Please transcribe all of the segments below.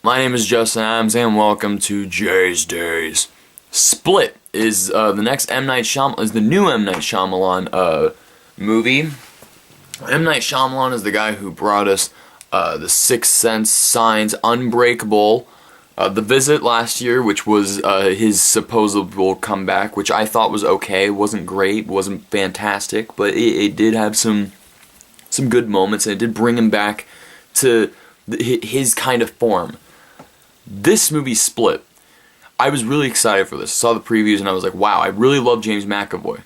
My name is Justin Adams, and welcome to Jay's Days. Split is the next M. Night Shyamalan, is the new M. Night Shyamalan movie. M. Night Shyamalan is the guy who brought us The Sixth Sense, Signs, Unbreakable, The Visit last year, which was his supposable comeback, which I thought was okay. Wasn't great, wasn't fantastic, but it did have some good moments, and it did bring him back to his kind of form. This movie, Split, I was really excited for this. I saw the previews and I was like, wow, I really love James McAvoy.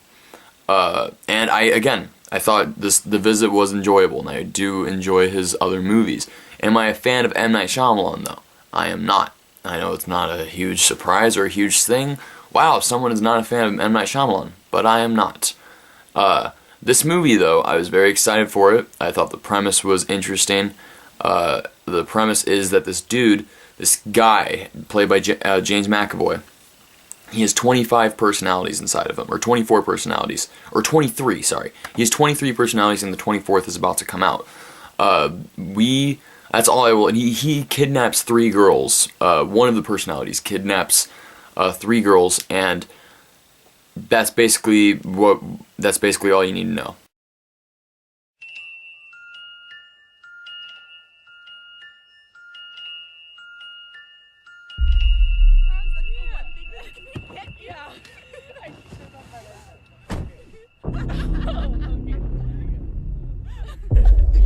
And I thought The Visit was enjoyable, and I do enjoy his other movies. Am I a fan of M. Night Shyamalan, though? I am not. I know it's not a huge surprise or a huge thing. Wow, someone is not a fan of M. Night Shyamalan, but I am not. This movie, though, I was very excited for it. I thought the premise was interesting. The premise is that this guy, played by James McAvoy, he has 25 personalities inside of him, or 24 personalities, or 23, sorry. He has 23 personalities, and the 24th is about to come out. That's all I will, and he kidnaps 3 girls. One of the personalities kidnaps 3 girls, and that's basically all you need to know.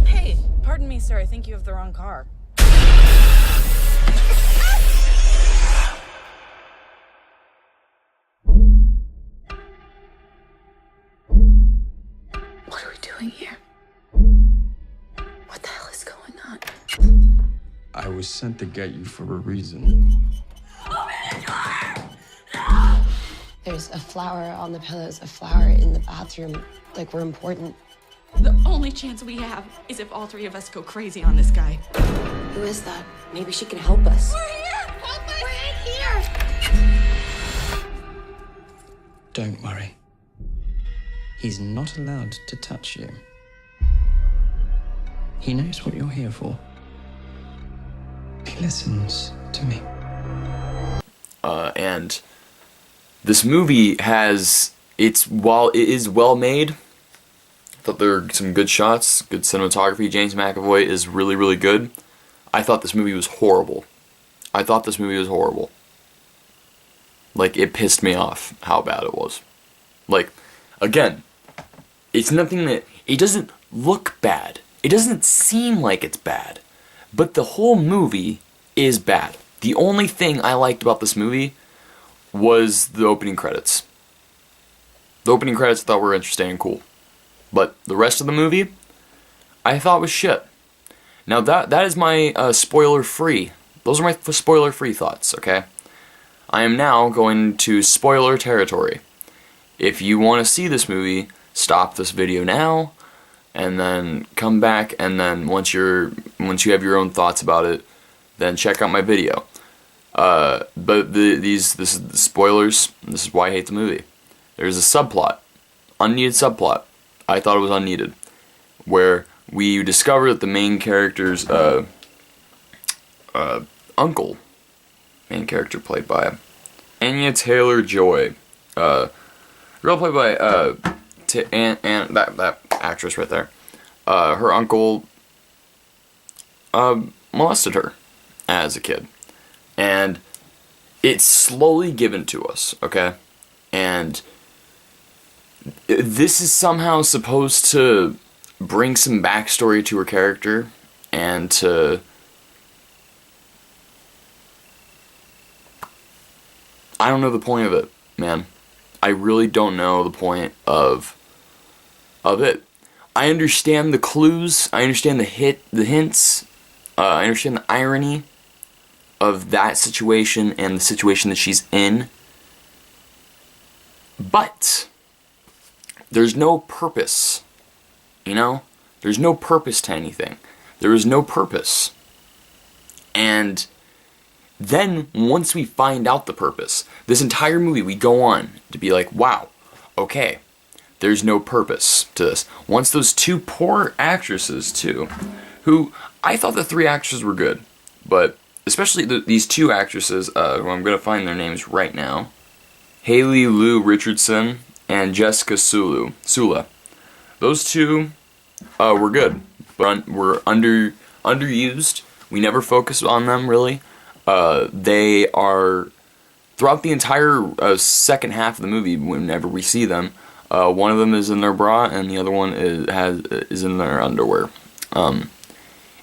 Hey, pardon me, sir. I think you have the wrong car. What are we doing here? What the hell is going on? I was sent to get you for a reason. Open the door! No! There's a flower on the pillows, a flower in the bathroom. Like, we're important. The only chance we have is if all 3 of us go crazy on this guy. Who is that? Maybe she can help us. We're here! Help us! We're in here! Don't worry. He's not allowed to touch you. He knows what you're here for. He listens to me. And this movie while it is well made, I thought there were some good shots, good cinematography. James McAvoy is really, really good. I thought this movie was horrible. Like, it pissed me off how bad it was. Like, again, it's nothing that... It doesn't look bad. It doesn't seem like it's bad. But the whole movie is bad. The only thing I liked about this movie was the opening credits. The opening credits I thought were interesting and cool. But the rest of the movie, I thought was shit. Now that is my spoiler-free. Those are my spoiler-free thoughts, okay? I am now going to spoiler territory. If you want to see this movie, stop this video now, and then come back, and then once you have your own thoughts about it, then check out my video. But this is the spoilers. This is why I hate the movie. There's a subplot, unneeded subplot. I thought it was unneeded, where we discover that the main character's uncle, main character played by Anya Taylor-Joy, girl played by that actress right there. Her uncle molested her as a kid, and it's slowly given to us, okay? And this is somehow supposed to bring some backstory to her character, and to... I don't know the point of it, man. I really don't know the point of it. I understand the clues, I understand the hints, I understand the irony of that situation and the situation that she's in, but there's no purpose, you know? There's no purpose to anything. There is no purpose. And then, once we find out the purpose, this entire movie, we go on to be like, wow, okay, there's no purpose to this. Once those 2 poor actresses, too, who, I thought the 3 actresses were good, but especially these two actresses, who I'm going to find their names right now, Haley Lou Richardson and Jessica Sula. Those two were good, but were underused. We never focus on them, really. They are, throughout the entire second half of the movie, whenever we see them, one of them is in their bra and the other one is in their underwear.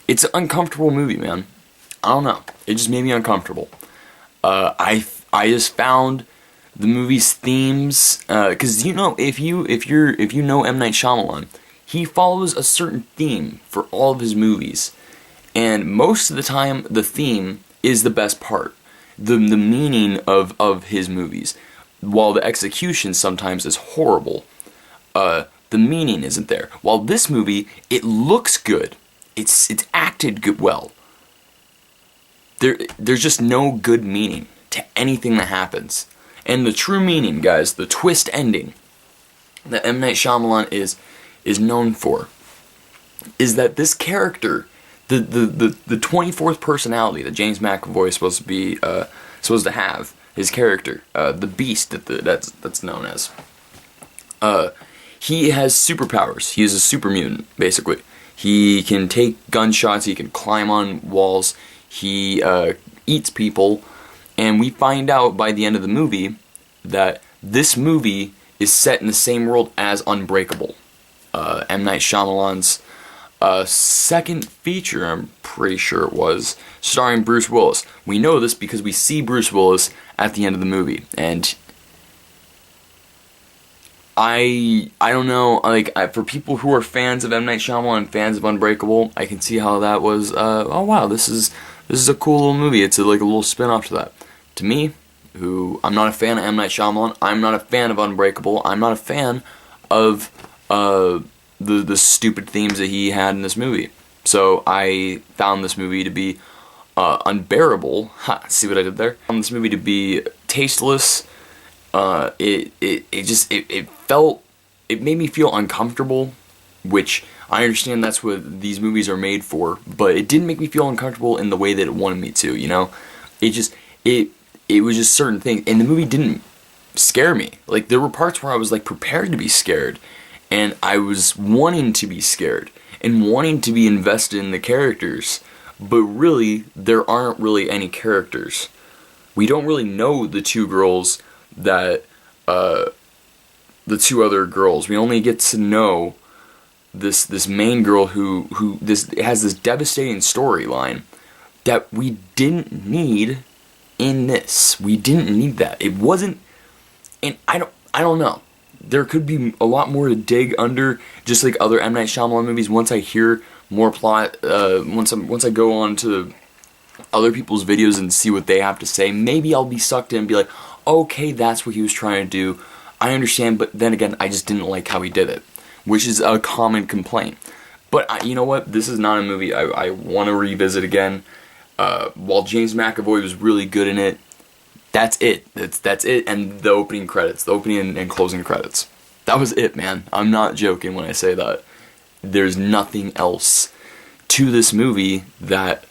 It's an uncomfortable movie, man. I don't know. It just made me uncomfortable. I just found the movie's themes, because if you know M. Night Shyamalan, he follows a certain theme for all of his movies, and most of the time the theme is the best part, the meaning of his movies. While the execution sometimes is horrible, the meaning isn't there. While this movie, it looks good, it's acted good well. There's just no good meaning to anything that happens. And the true meaning, guys, the twist ending that M. Night Shyamalan is known for, is that this character, the 24th personality that James McAvoy is supposed to have, his character, the beast that's known as, he has superpowers. He is a super mutant, basically. He can take gunshots, he can climb on walls, he eats people, and we find out by the end of the movie that this movie is set in the same world as Unbreakable, M. Night Shyamalan's second feature, I'm pretty sure it was, starring Bruce Willis. We know this because we see Bruce Willis at the end of the movie, and I don't know, like, for people who are fans of M. Night Shyamalan and fans of Unbreakable, I can see how that was, oh wow, this is a cool little movie. It's like a little spin-off to that. To me, who, I'm not a fan of M. Night Shyamalan, I'm not a fan of Unbreakable, I'm not a fan of the stupid themes that he had in this movie. So I found this movie to be unbearable. Ha, see what I did there? I found this movie to be tasteless. It made me feel uncomfortable, which I understand that's what these movies are made for, but it didn't make me feel uncomfortable in the way that it wanted me to, you know? It was just certain things, and the movie didn't scare me. Like, there were parts where I was, like, prepared to be scared, and I was wanting to be scared, and wanting to be invested in the characters, but really, there aren't really any characters. We don't really know the two girls that, the two other girls. We only get to know this main girl who has this devastating storyline that we didn't need in this. We didn't need that. It wasn't, and I don't know. There could be a lot more to dig under, just like other M. Night Shyamalan movies. Once I hear more plot, once I go on to other people's videos and see what they have to say, maybe I'll be sucked in and be like, okay, that's what he was trying to do. I understand, but then again, I just didn't like how he did it, which is a common complaint. But you know what? This is not a movie I want to revisit again. While James McAvoy was really good in it, that's it. That's it, and the opening credits, the opening and closing credits. That was it, man. I'm not joking when I say that. There's nothing else to this movie that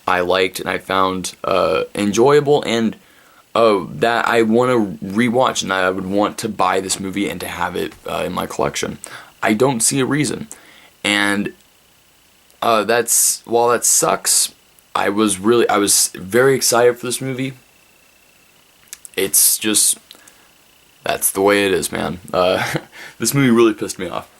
I liked and I found enjoyable, and that I want to rewatch, and I would want to buy this movie and to have it in my collection. I don't see a reason, and while that sucks, I was very excited for this movie. It's just, that's the way it is, man. This movie really pissed me off.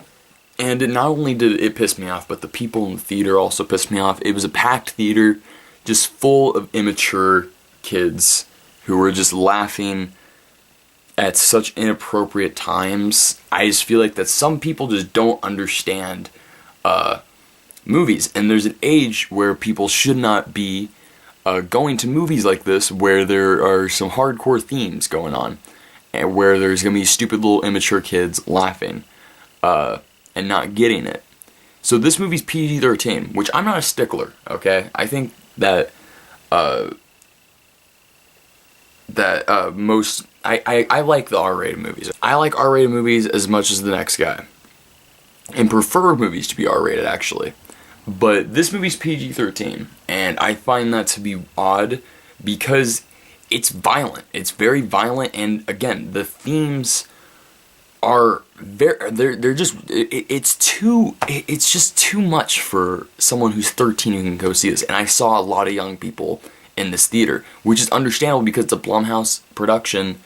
And not only did it piss me off, but the people in the theater also pissed me off. It was a packed theater, just full of immature kids who were just laughing at such inappropriate times. I just feel like that some people just don't understand movies, and there's an age where people should not be going to movies like this, where there are some hardcore themes going on, and where there's gonna be stupid little immature kids laughing and not getting it. So this movie's PG-13, which I'm not a stickler, okay? I think that most, I like the R-rated movies. I like R-rated movies as much as the next guy, and prefer movies to be R-rated, actually. But this movie's PG-13, and I find that to be odd because it's violent. It's very violent, and again, the themes are they're just it's just too much for someone who's 13 who can go see this. And I saw a lot of young people in this theater, which is understandable because it's a Blumhouse production.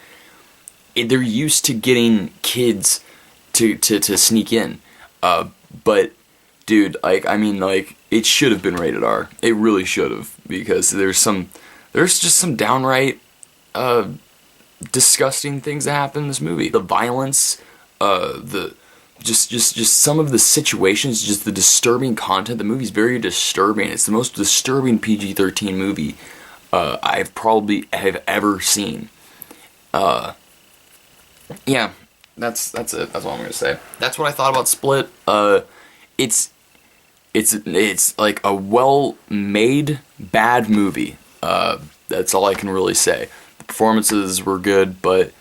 They're used to getting kids to sneak in, but dude, like, I mean, like, it should have been rated R. It really should have, because there's just some downright disgusting things that happen in this movie. The violence, just some of the situations, just the disturbing content. The movie's very disturbing. It's the most disturbing PG-13 movie have ever seen. Yeah, that's it. That's all I'm gonna say. That's what I thought about Split. It's like a well-made bad movie. That's all I can really say. The performances were good, but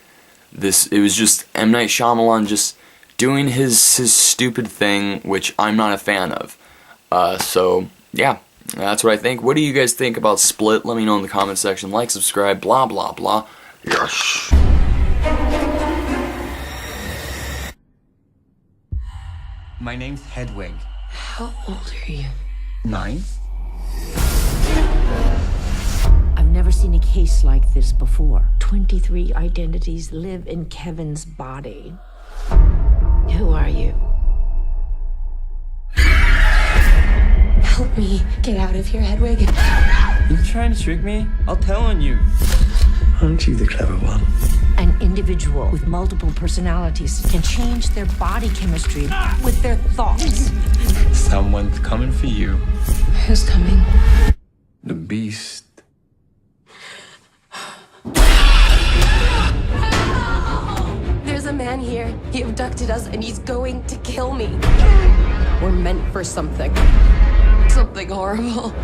it was just M. Night Shyamalan just doing his stupid thing, which I'm not a fan of. So yeah, that's what I think. What do you guys think about Split? Let me know in the comment section. Like, subscribe, blah blah blah. Yes. My name's Hedwig. How old are you? 9? I've never seen a case like this before. 23 identities live in Kevin's body. Who are you? Help me get out of here, Hedwig. You trying to trick me? I'll tell on you. Aren't you the clever one? An individual with multiple personalities can change their body chemistry with their thoughts. Someone's coming for you. Who's coming? The beast. There's a man here. He abducted us and he's going to kill me. We're meant for something. Something horrible.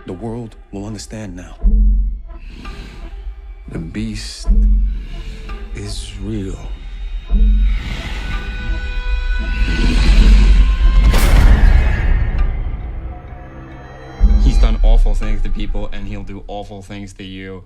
The world will understand now. The beast is real. He's done awful things to people, and he'll do awful things to you.